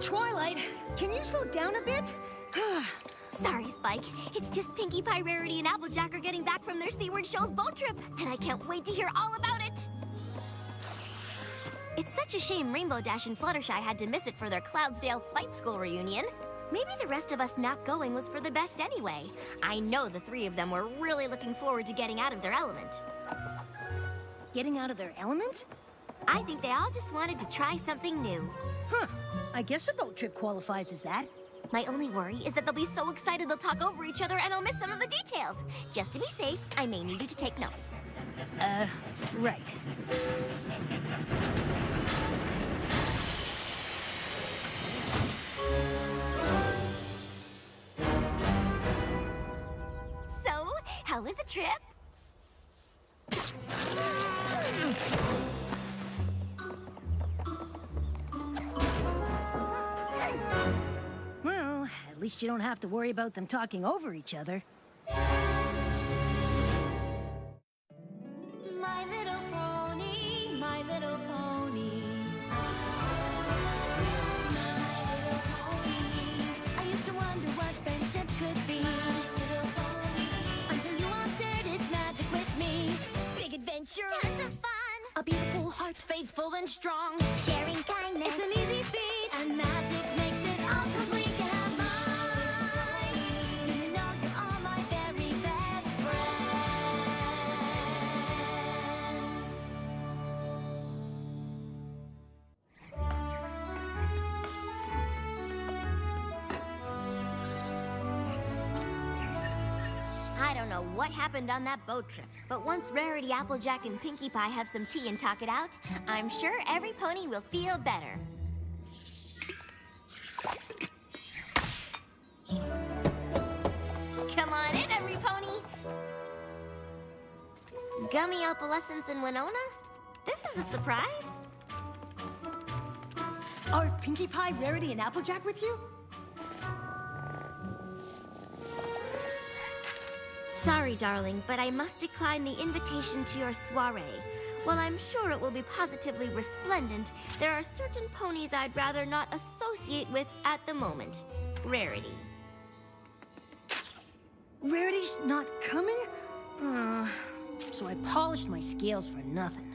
Twilight, can you slow down a bit? Sorry, Spike. It's just Pinkie Pie, Rarity, and Applejack are getting back from their Seaward Shoals boat trip, and I can't wait to hear all about it. It's such a shame Rainbow Dash and Fluttershy had to miss it for their Cloudsdale Flight School reunion. Maybe the rest of us not going was for the best anyway. I know the three of them were really looking forward to getting out of their element. Getting out of their element? I think they all just wanted to try something new. Huh. I guess a boat trip qualifies as that. My only worry is that they'll be so excited they'll talk over each other and I'll miss some of the details. Just to be safe, I may need you to take notes. Right. So, how was the trip? Well, at least you don't have to worry about them talking over each other. My little pony, my little pony. My little pony. I used to wonder what friendship could be. My little pony. Until you all shared its magic with me. Big adventure. Tons of fun. A beautiful heart, faithful and strong. Sharing kindness. It's an easy feat. And magic makes it all complete. You have mine. Do you know you're all my very best friends? I don't know what happened on that boat trip, but once Rarity, Applejack, and Pinkie Pie have some tea and talk it out, I'm sure every pony will feel better. Come on in, every pony. Gummy opalescence in Winona? This is a surprise. Are Pinkie Pie, Rarity, and Applejack with you? Sorry, darling, but I must decline the invitation to your soiree. While I'm sure it will be positively resplendent, there are certain ponies I'd rather not associate with at the moment. Rarity. Rarity's not coming? So I polished my scales for nothing.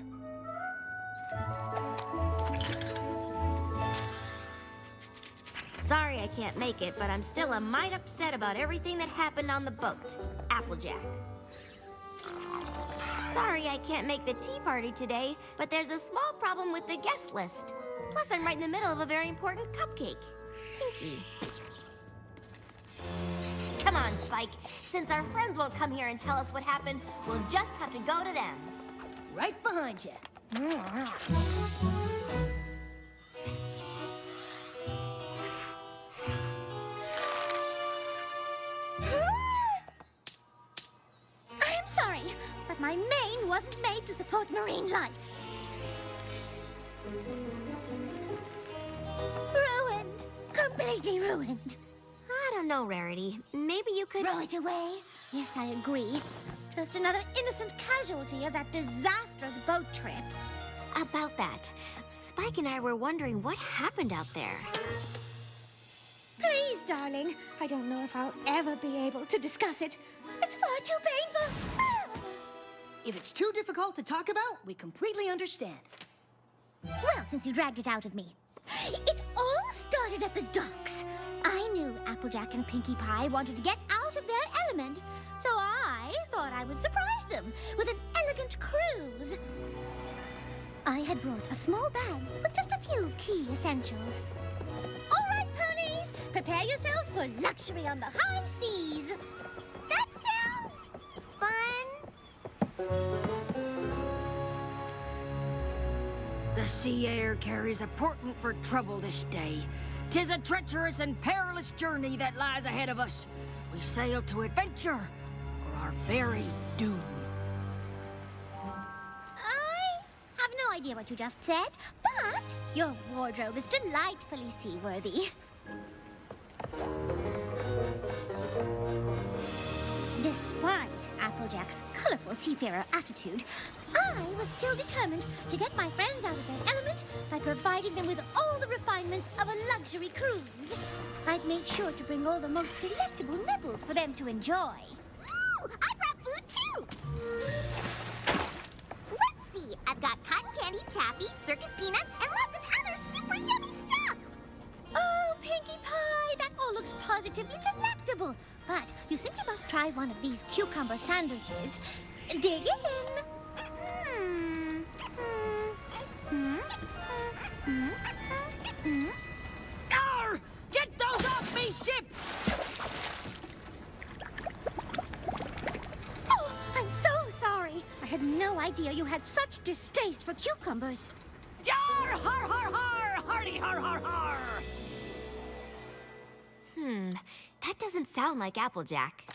Sorry I can't make it, but I'm still a mite upset about everything that happened on the boat. Applejack. Sorry I can't make the tea party today, but there's a small problem with the guest list. Plus, I'm right in the middle of a very important cupcake. Pinkie. Come on, Spike. Since our friends won't come here and tell us what happened, we'll just have to go to them. Right behind you. I'm sorry, but my mane wasn't made to support marine life. Ruined. Completely ruined. I don't know, Rarity. Maybe you could... Throw it away? Yes, I agree. Just another innocent casualty of that disastrous boat trip. About that, Spike and I were wondering what happened out there. Please, darling. I don't know if I'll ever be able to discuss it. It's far too painful. If it's too difficult to talk about, we completely understand. Well, since you dragged it out of me. It all started at the docks. I knew Applejack and Pinkie Pie wanted to get out of their element, so I thought I would surprise them with an elegant cruise. I had brought a small bag with just a few key essentials. All right, ponies, prepare yourselves for luxury on the high seas. That sounds fun. The sea air carries a portent for trouble this day. 'Tis a treacherous and perilous journey that lies ahead of us. We sail to adventure or our very doom. I have no idea what you just said, but your wardrobe is delightfully seaworthy. Despite Applejack's colorful seafarer attitude, I was still determined to get my friends out of their element by providing them with all the refinements of a luxury cruise. I'd make sure to bring all the most delectable nibbles for them to enjoy. Ooh, I brought food too! Let's see, I've got cotton candy, taffy, circus peanuts, and lots of other super yummy stuff! Oh, Pinkie Pie, that all looks positively delectable. But you simply must try one of these cucumber sandwiches. Dig in. Arr! Get those off me ship! Oh, I'm so sorry. I had no idea you had such distaste for cucumbers. Yar! Har har har! Hardy har har har! That doesn't sound like Applejack.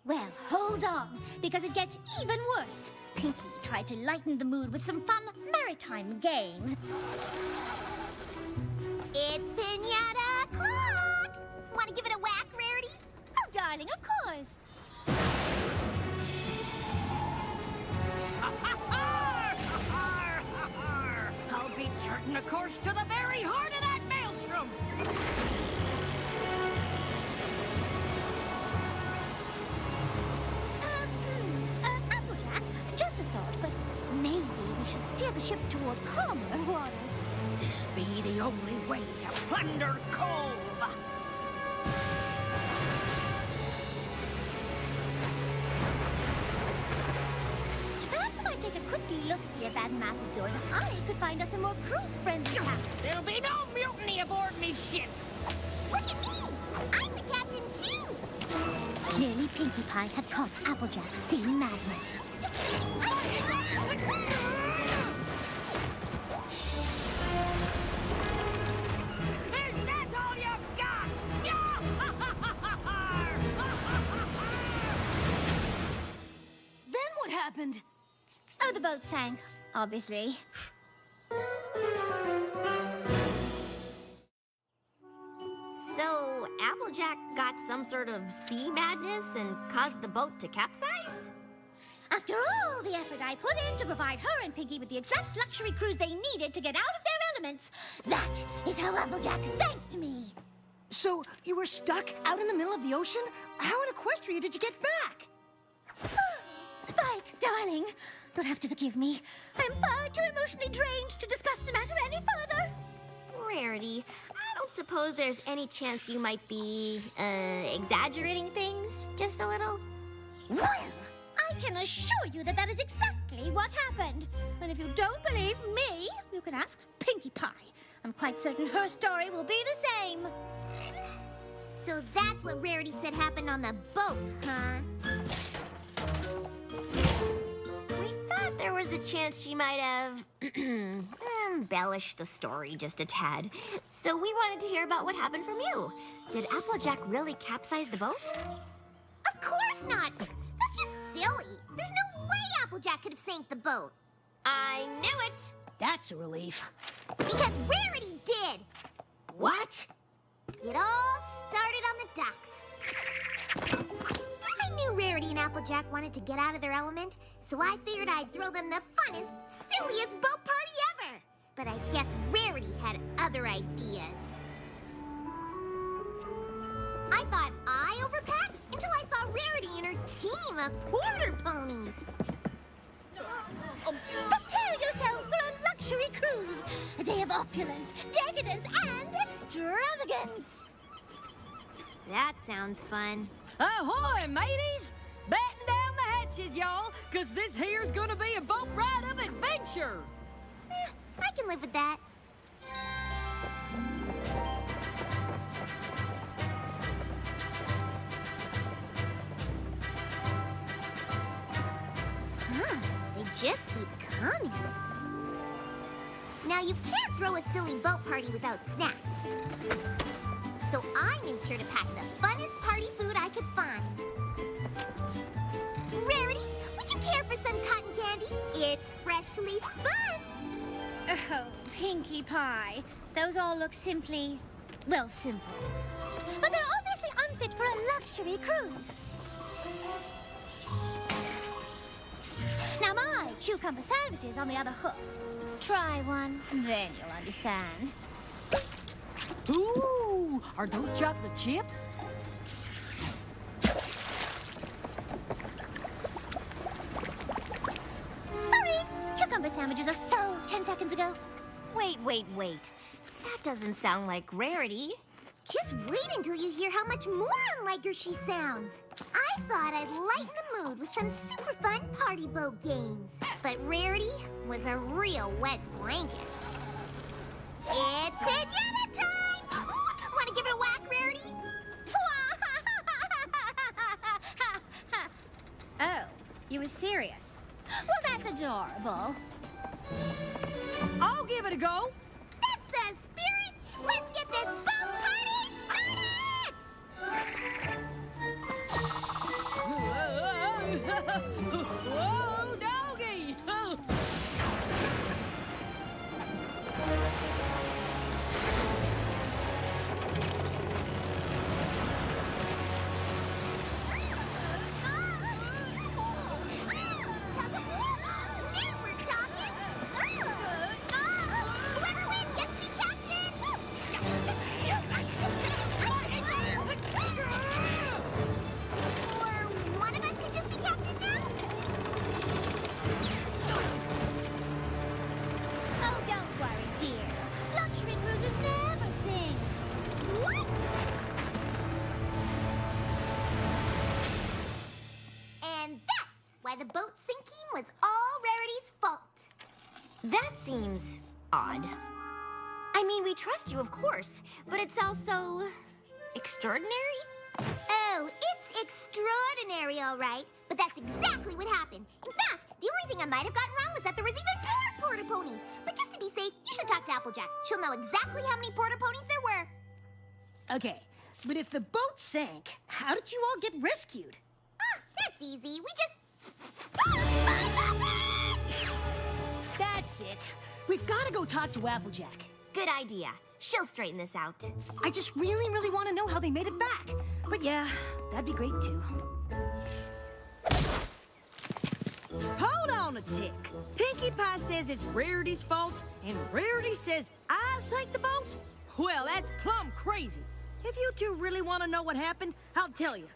Well, hold on, because it gets even worse. Pinkie tried to lighten the mood with some fun maritime games. It's Pinata o'clock! Want to give it a whack, Rarity? Oh, darling, of course. Ha ha har! Har har har! I'll be charting a course to the very heart of that maelstrom! Applejack, just a thought, but maybe we should steer the ship toward calmer waters. This be the only way to plunder Cove! Perhaps if I take a quick look-see at that map of yours, I could find us a more cruise-friendly captain. There'll be no mutiny aboard me ship! Look at me! I'm the captain too! Clearly, Pinkie Pie had caught Applejack's sea madness. Is that all you've got? Then what happened? Oh, the boat sank, obviously. So, Applejack got some sort of sea madness and caused the boat to capsize? After all the effort I put in to provide her and Pinkie with the exact luxury cruise they needed to get out of their elements, that is how Applejack thanked me. So, you were stuck out in the middle of the ocean? How in Equestria did you get back? Spike, darling, you'll have to forgive me. I'm far too emotionally drained to discuss the matter any further. Rarity, I don't suppose there's any chance you might be, exaggerating things just a little? Well, I can assure you that that is exactly what happened. And if you don't believe me, you can ask Pinkie Pie. I'm quite certain her story will be the same. So that's what Rarity said happened on the boat, huh? We thought there was a chance she might have embellished the story just a tad. So we wanted to hear about what happened from you. Did Applejack really capsize the boat? Of course not! That's just silly. There's no way Applejack could have sank the boat. I knew it! That's a relief. Because Rarity did! What? It all started on the docks. I knew Rarity and Applejack wanted to get out of their element, so I figured I'd throw them the funnest, silliest boat party ever. But I guess Rarity had other ideas. I thought I overpacked until I saw Rarity and her team of porter ponies. Prepare yourselves for a luxury cruise. A day of opulence, decadence, and extravagance. That sounds fun. Ahoy, mateys! Batten down the hatches, y'all, 'cause this here's gonna be a boat ride of adventure! I can live with that. Huh, they just keep coming. Now, you can't throw a silly boat party without snacks. So I made sure to pack the funnest party food I could find. Rarity, would you care for some cotton candy? It's freshly spun. Oh, Pinkie Pie. Those all look simply, well, simple. But they're obviously unfit for a luxury cruise. Now, my cucumber sandwiches on the other hoof. Try one, then you'll understand. Ooh, are those chocolate chip? Sorry, cucumber sandwiches are so 10 seconds ago. Wait. That doesn't sound like Rarity. Just wait until you hear how much more unlike her she sounds. I thought I'd lighten the mood with some super fun party boat games. But Rarity was a real wet blanket. It's pinata time! Want to give it a whack, Rarity? Oh, you were serious? Well, that's adorable. I'll give it a go. That's the spirit! Let's get this boat party started! Whoa, doggy! Tug of war? Now we're talking! Whoever wins gets to be captain! Or one of us could just be captain now? Oh, don't worry, dear. Luxury cruises never sing. What? And that's why the boat sinking was all Rarity's fault. That seems odd. I mean, we trust you, of course, but it's also extraordinary? Oh, it's extraordinary, all right. But that's exactly what happened. In fact, the only thing I might have gotten wrong was that there was even more porta ponies. But just to be safe, you should talk to Applejack. She'll know exactly how many porta ponies there were. Okay, but if the boat sank, how did you all get rescued? Ah, that's easy. We just... That's it. We've got to go talk to Applejack. Good idea. She'll straighten this out. I just really want to know how they made it back. But yeah, that'd be great too. Hold on a tick. Pinkie Pie says it's Rarity's fault, and Rarity says I sank the boat? Well, that's plumb crazy. If you two really want to know what happened, I'll tell you.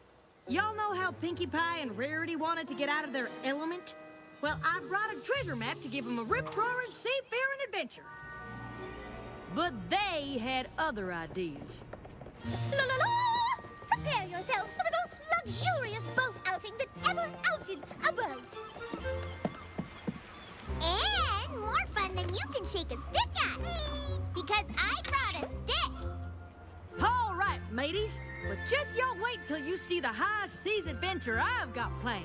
Y'all know how Pinkie Pie and Rarity wanted to get out of their element? Well, I brought a treasure map to give them a rip-roaring seafaring adventure. But they had other ideas. La la la! Prepare yourselves for the most luxurious boat outing that ever outed a boat. And more fun than you can shake a stick at. Because I brought a stick. All right, mateys. But just y'all wait till you see the high seas adventure I've got planned.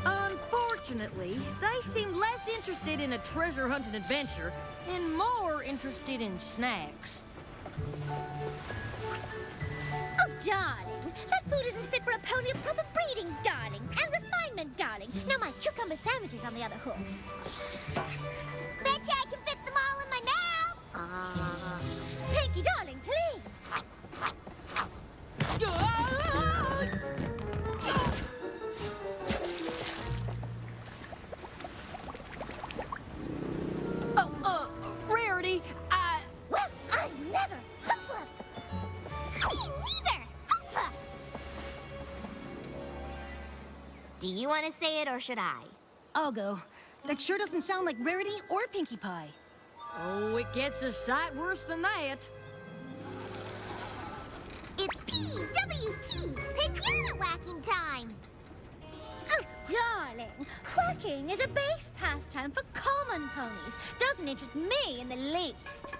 Unfortunately, they seemed less interested in a treasure hunting adventure and more interested in snacks. Oh, darling, that food isn't fit for a pony of proper breeding, darling, and refinement, darling. Now my cucumber sandwiches on the other hoof. Betcha I can fit them all in my mouth. Pinky, darling, please. Rarity, Well, I never. Hoof. Me neither. Hoofa. Do you want to say it or should I? I'll go. That sure doesn't sound like Rarity or Pinkie Pie. Oh, it gets a sight worse than that. It's PWT, pinata whacking time. Oh, darling, whacking is a base pastime for common ponies. Doesn't interest me in the least.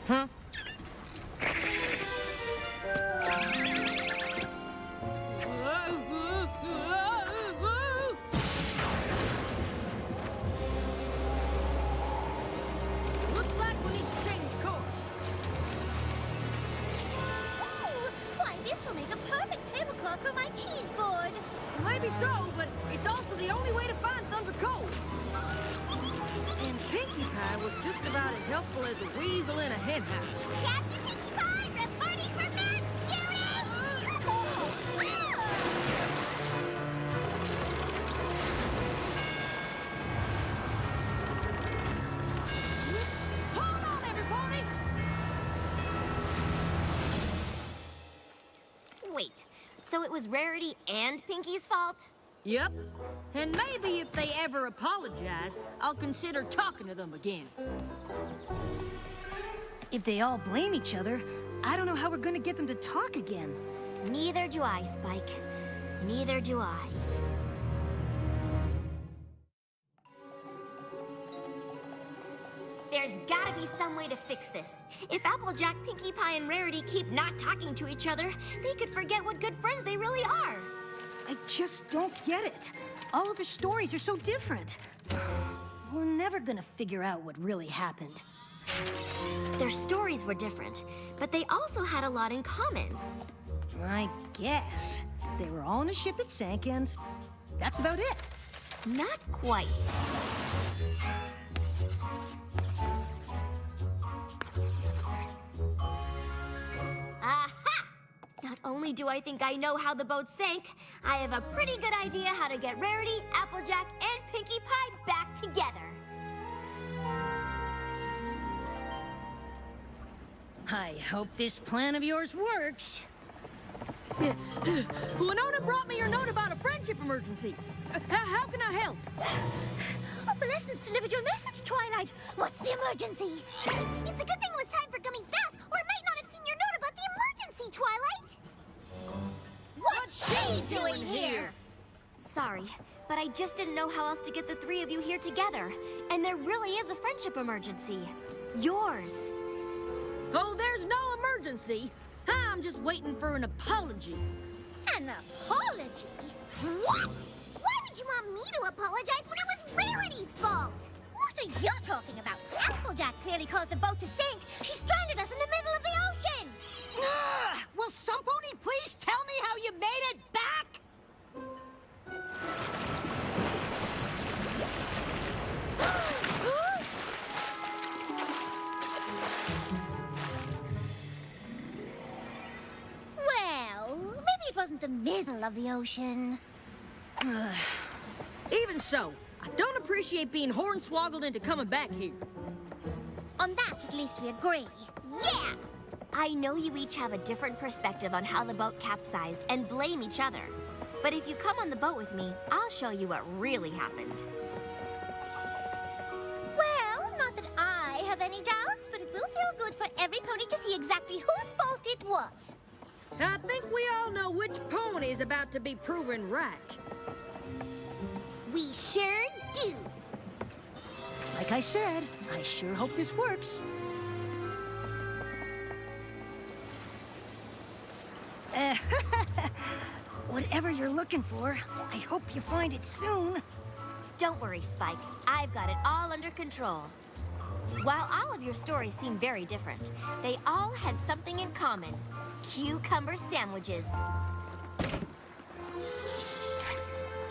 Huh? Looks like we need to change course. Ooh, why, this will make a perfect tablecloth for my cheese board. Maybe so, but the only way to find Thunder Cove. And Pinkie Pie was just about as helpful as a weasel in a henhouse. Captain Pinkie Pie, reporting for man duty! Hold on, everybody! Wait, so it was Rarity and Pinkie's fault? Yep. And maybe if they ever apologize, I'll consider talking to them again. If they all blame each other, I don't know how we're gonna get them to talk again. Neither do I, Spike. Neither do I. There's gotta be some way to fix this. If Applejack, Pinkie Pie, and Rarity keep not talking to each other, they could forget what good friends they really are. I just don't get it. All of their stories are so different. We're never gonna figure out what really happened. Their stories were different, but they also had a lot in common. I guess. They were all on a ship that sank, and that's about it. Not quite. Aha! Not only do I think I know how the boat sank, I have a pretty good idea how to get Rarity, Applejack, and Pinkie Pie back together. I hope this plan of yours works. Winona brought me your note about a friendship emergency. How can I help? Opalescence delivered your message, Twilight. What's the emergency? It's a good thing it was time for Gummy's bath, or I might not have seen your note about the emergency, Twilight! What's she doing here? Sorry, but I just didn't know how else to get the three of you here together. And there really is a friendship emergency. Yours. Oh, there's no emergency. I'm just waiting for an apology. An apology? What? Why would you want me to apologize when it was Rarity's fault? What are you talking about? Applejack clearly caused the boat to sink. She stranded us in the middle of the ocean. Will some pony please tell me how you made it back? Well, maybe it wasn't the middle of the ocean. Even so, I don't appreciate being hornswoggled into coming back here. On that, at least we agree. Yeah! I know you each have a different perspective on how the boat capsized and blame each other. But if you come on the boat with me, I'll show you what really happened. Well, not that I have any doubts, but it will feel good for every pony to see exactly whose fault it was. I think we all know which pony is about to be proven right. We sure do. Like I said, I sure hope this works. Whatever you're looking for, I hope you find it soon. Don't worry, Spike. I've got it all under control. While all of your stories seem very different, they all had something in common. Cucumber sandwiches.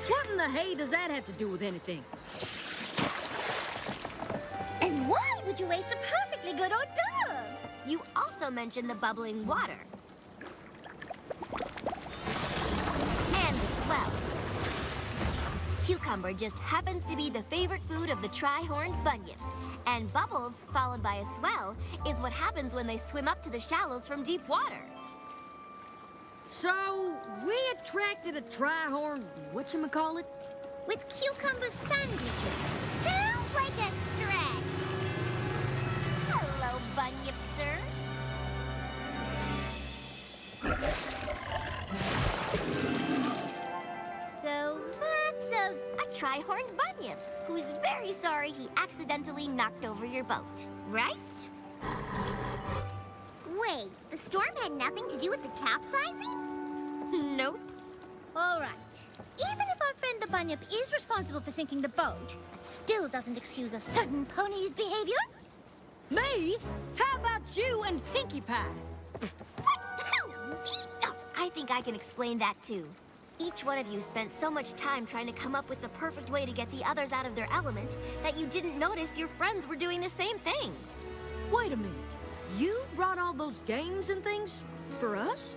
What in the hay does that have to do with anything? And why would you waste a perfectly good hors d'oeuvre? You also mentioned the bubbling water. And the swell. Cucumber just happens to be the favorite food of the tri-horned bunyip. And bubbles, followed by a swell, is what happens when they swim up to the shallows from deep water. So, we attracted a tri-horn, whatchamacallit? With cucumber sandwiches. Sounds like a stretch. Hello, Bunyip, sir. So that's A tri-horned bunyip, who's very sorry he accidentally knocked over your boat, right? Wait, the storm had nothing to do with the capsizing? Nope. all right. Even if our friend the Bunyip is responsible for sinking the boat, that still doesn't excuse a certain pony's behavior. Me? How about you and Pinkie Pie? What? Who? Me? I think I can explain that too. Each one of you spent so much time trying to come up with the perfect way to get the others out of their element that you didn't notice your friends were doing the same thing. Wait a minute. You brought all those games and things for us?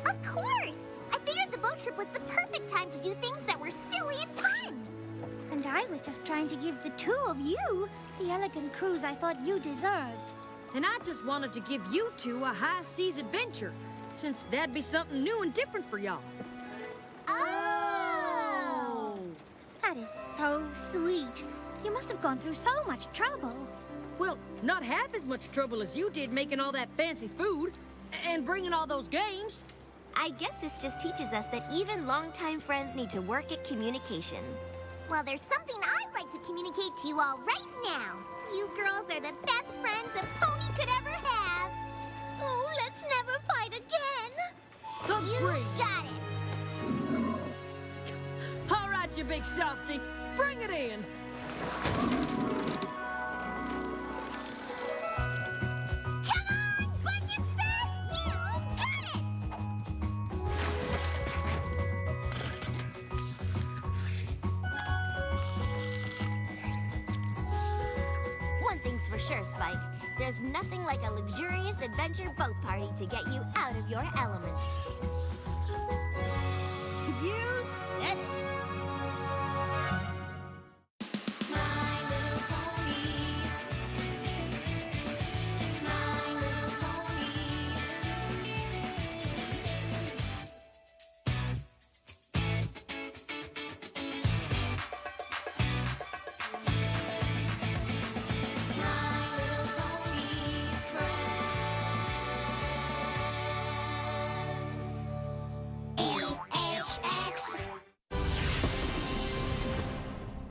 Of course! I figured the boat trip was the perfect time to do things that were silly and fun. And I was just trying to give the two of you the elegant cruise I thought you deserved. And I just wanted to give you two a high seas adventure, since that'd be something new and different for y'all. Oh! That is so sweet. You must have gone through so much trouble. Well, not half as much trouble as you did making all that fancy food and bringing all those games. I guess this just teaches us that even longtime friends need to work at communication. Well, there's something I'd like to communicate to you all right now. You girls are the best friends a pony could ever have. Oh, let's never fight again. Agree. You got it. All right, you big softy. Bring it in. Come on, Bunyan sir! You got it! One thing's for sure, Spike. There's nothing like a luxurious adventure boat party to get you out of your element.